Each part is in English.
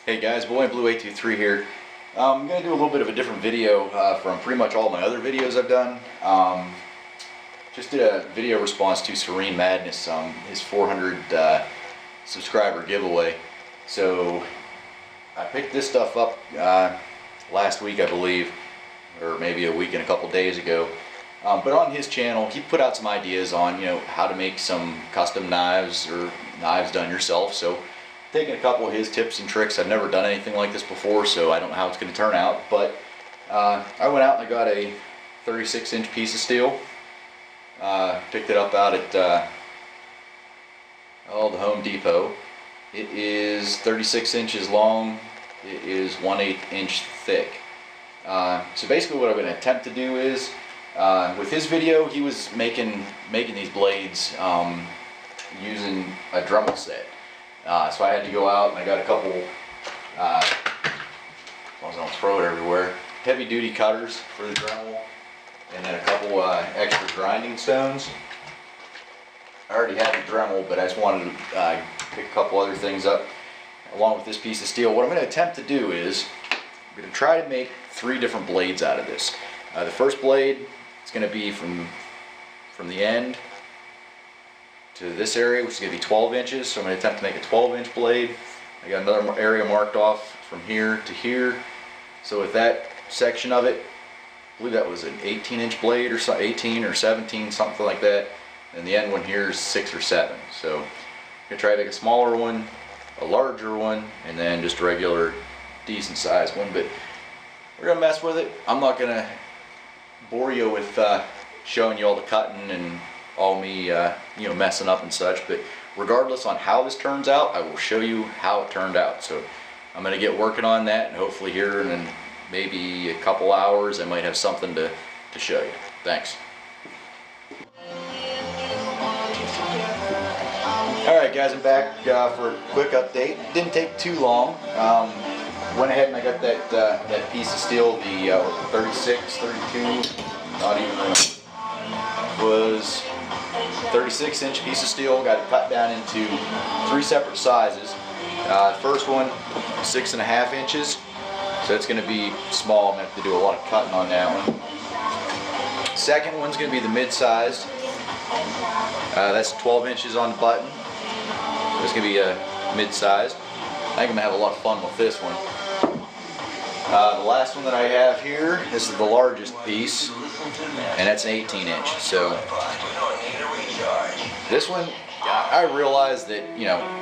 Hey guys, Boy in Blue 823 here. I'm going to do a little bit of a different video from pretty much all my other videos I've done. Just did a video response to Serene Madness, his 400 subscriber giveaway. So I picked this stuff up last week, I believe, or maybe a week and a couple days ago. But on his channel, he put out some ideas on how to make some custom knives or knives done yourself. So taking a couple of his tips and tricks. I've never done anything like this before, so I don't know how it's going to turn out. But I went out and I got a 36-inch piece of steel. Picked it up out at the Home Depot. It is 36 inches long. It is 1/8 inch thick. So basically what I'm going to attempt to do is, with his video, he was making these blades using a Dremel set. So I had to go out and I got a couple, I was going to throw it everywhere, heavy duty cutters for the Dremel, and then a couple extra grinding stones. I already had the Dremel, but I just wanted to pick a couple other things up along with this piece of steel. What I'm going to attempt to do is, I'm going to try to make 3 different blades out of this. The first blade is going to be from the end to this area, which is going to be 12 inches. So I'm going to attempt to make a 12-inch blade. I got another area marked off from here to here. So with that section of it, I believe that was an 18-inch blade or so, 18 or 17, something like that. And the end one here is 6 or 7. So I'm going to try to make a smaller one, a larger one, and then just a regular decent sized one. But we're going to mess with it. I'm not going to bore you with showing you all the cutting and all me messing up and such, but regardless on how this turns out, I will show you how it turned out. So I'm going to get working on that, and hopefully here in maybe a couple hours I might have something to show you. Thanks. Alright guys, I'm back for a quick update. Didn't take too long. Went ahead and I got that piece of steel, the 36, 32, not even was 36-inch piece of steel. Got it cut down into 3 separate sizes. First one, 6.5 inches. So it's going to be small. I'm going to have to do a lot of cutting on that one. Second one's going to be the mid-sized. That's 12 inches on the button. It's going to be a mid-sized. I think I'm going to have a lot of fun with this one. The last one that I have here, this is the largest piece, and that's an 18-inch. So this one, I realize that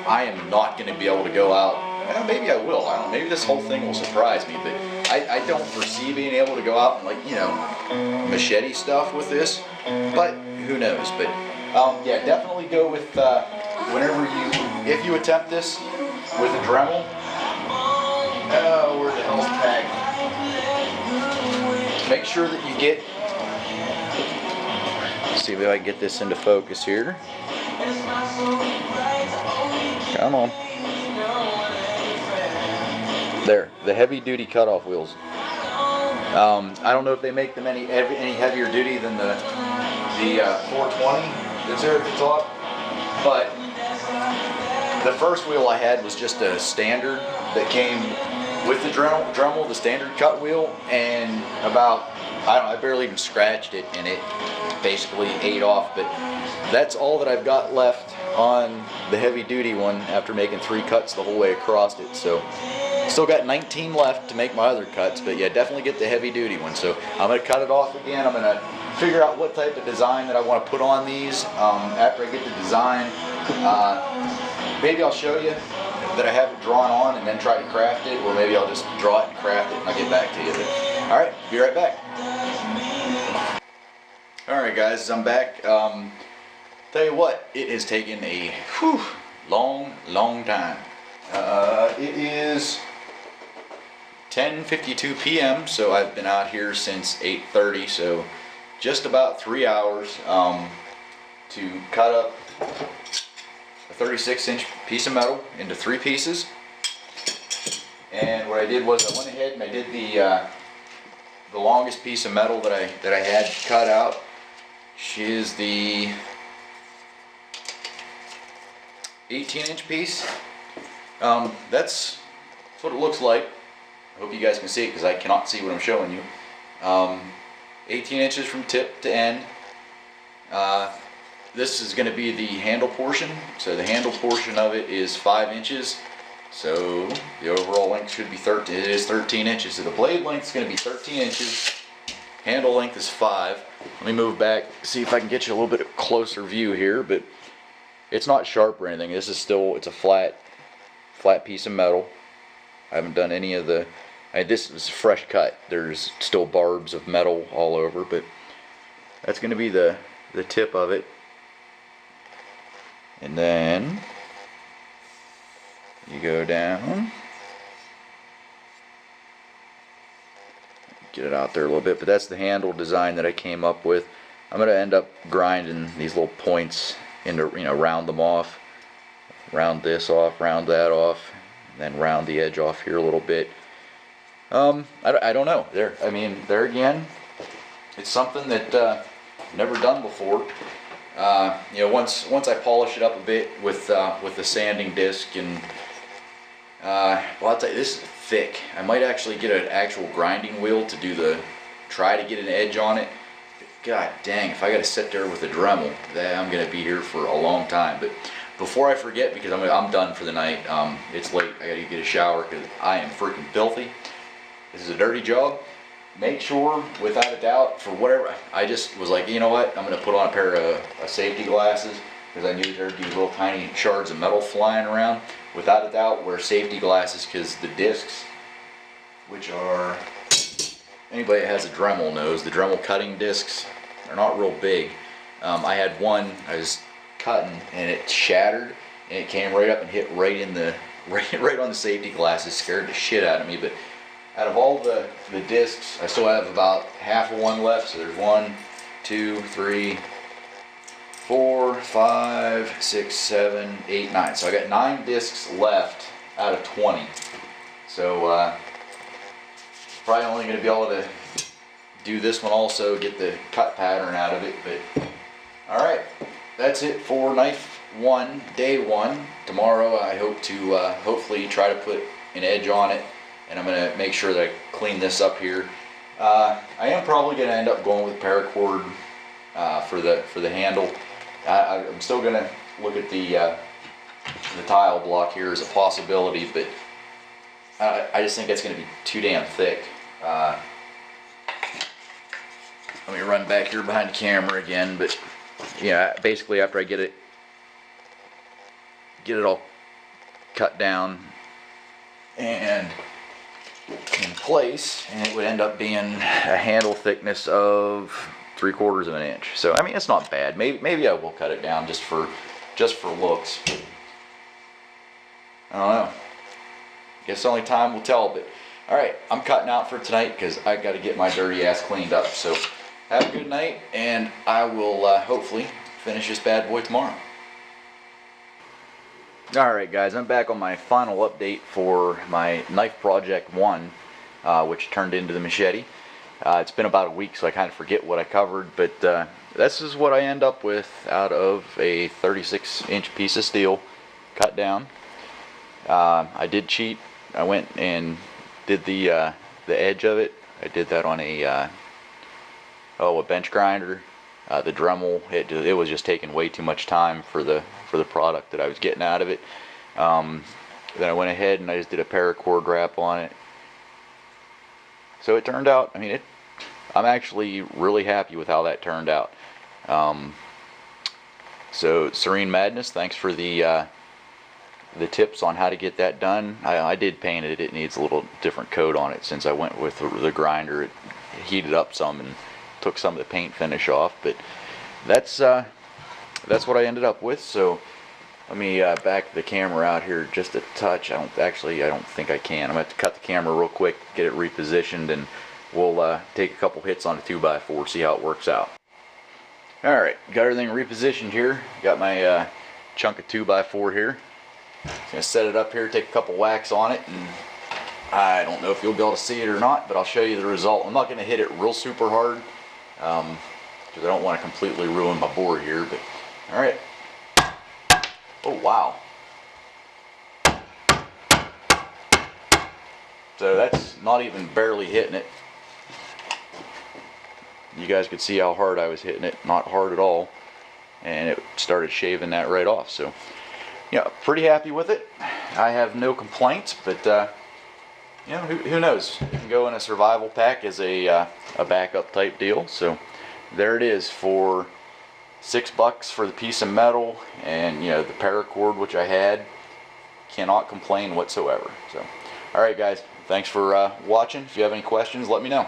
I am not going to be able to go out. Well, maybe I will. I don't know. Maybe this whole thing will surprise me, but I don't foresee being able to go out and machete stuff with this. But who knows? But yeah, definitely go with if you attempt this with a Dremel. Where the hell's the tag? Make sure that you get. Let's see if I can get this into focus here. Come on. There, the heavy duty cutoff wheels. I don't know if they make them any heavier duty than the 420 that's there at the top, but the first wheel I had was just a standard that came with the Dremel, the standard cut wheel, and I barely even scratched it, and it basically ate off. But that's all that I've got left on the heavy duty one after making 3 cuts the whole way across it. So still got 19 left to make my other cuts, but yeah, definitely get the heavy duty one. So I'm going to cut it off again. I'm going to figure out what type of design that I want to put on these after I get the design. Maybe I'll show you that I have it drawn on and then try to craft it, or maybe I'll just draw it and craft it and I'll get back to you. Alright, be right back. Alright guys, I'm back. Tell you what, it has taken a long time. It is 10:52 p.m. so I've been out here since 8:30, so just about 3 hours to cut up a 36-inch piece of metal into 3 pieces. And what I did was I went ahead and I did the longest piece of metal that I had cut out. She is the 18-inch piece. That's That's what it looks like. I hope you guys can see it because I cannot see what I'm showing you. 18 inches from tip to end. This is going to be the handle portion. So the handle portion of it is 5 inches. So the overall length should be 13. It is 13 inches. So the blade length is going to be 13 inches. Handle length is 5. Let me move back, see if I can get you a little bit closer view here. But it's not sharp or anything. This is still, it's a flat piece of metal. I haven't done any of the, this is fresh cut. There's still barbs of metal all over, but that's going to be the tip of it. And then you go down, get it out there a little bit, but that's the handle design that I came up with. I'm going to end up grinding these little points into, you know, round them off, round this off, round that off, and then round the edge off here a little bit. I don't know. I mean, there again, it's something that I've never done before. You know, once I polish it up a bit with the sanding disc, and well, I'll tell you, this is thick. I might actually get an actual grinding wheel to try to get an edge on it. God dang, if I got to sit there with a Dremel, I'm gonna be here for a long time. But before I forget, because I'm done for the night. It's late. I gotta get a shower because I am freaking filthy. This is a dirty job. Make sure, without a doubt, for whatever, I just was like, you know what, I'm going to put on a pair of safety glasses because I knew there'd be little tiny shards of metal flying around. Without a doubt, wear safety glasses because the discs, which are, anybody that has a Dremel knows, the Dremel cutting discs are not real big. I had one, I was cutting and it shattered and it came right up and hit right in the, right on the safety glasses, scared the shit out of me. But out of all the discs, I still have about half of one left. So there's 1, 2, 3, 4, 5, 6, 7, 8, 9. So I got 9 discs left out of 20. So probably only going to be able to do this one also, get the cut pattern out of it. But all right, that's it for knife 1, day 1. Tomorrow I hope to hopefully try to put an edge on it. And I'm going to make sure that I clean this up here. I am probably going to end up going with paracord for the handle. I'm still going to look at the tile block here as a possibility, but I just think that's going to be too damn thick. Let me run back here behind the camera again, but yeah, basically after I get it all cut down and in place, and it would end up being a handle thickness of 3/4 of an inch. So I mean, it's not bad. Maybe I will cut it down just for looks. I don't know. Guess only time will tell. But all right, I'm cutting out for tonight because I got to get my dirty ass cleaned up. So have a good night, and I will hopefully finish this bad boy tomorrow. Alright guys, I'm back on my final update for my knife project 1, which turned into the machete. It's been about a week, so I kind of forget what I covered, but this is what I end up with out of a 36-inch piece of steel cut down. I did cheat. I went and did the edge of it. I did that on a bench grinder. The Dremel, it was just taking way too much time for the product that I was getting out of it. Then I went ahead and I just did a paracord wrap on it. So it turned out, I mean, I'm actually really happy with how that turned out. So Serene Madness, thanks for the tips on how to get that done. I did paint it. It needs a little different coat on it since I went with the grinder. It heated up some and took some of the paint finish off, but that's what I ended up with. So let me back the camera out here just a touch. I don't think I can. I'm gonna have to cut the camera real quick, get it repositioned, and we'll take a couple hits on a 2x4, see how it works out. Alright, got everything repositioned here. Got my chunk of 2x4 here. Just gonna set it up here, take a couple whacks on it, and I don't know if you'll be able to see it or not, but I'll show you the result. I'm not gonna hit it real super hard because I don't want to completely ruin my board here. But all right. Oh wow. So that's not even barely hitting it. You guys could see how hard I was hitting it, not hard at all, and it started shaving that right off. So yeah, pretty happy with it. I have no complaints, but you know, who knows? It can go in a survival pack as a backup type deal. So there it is for $6 for the piece of metal, and you know, the paracord which I had. Cannot complain whatsoever. So, all right, guys, thanks for watching. If you have any questions, let me know.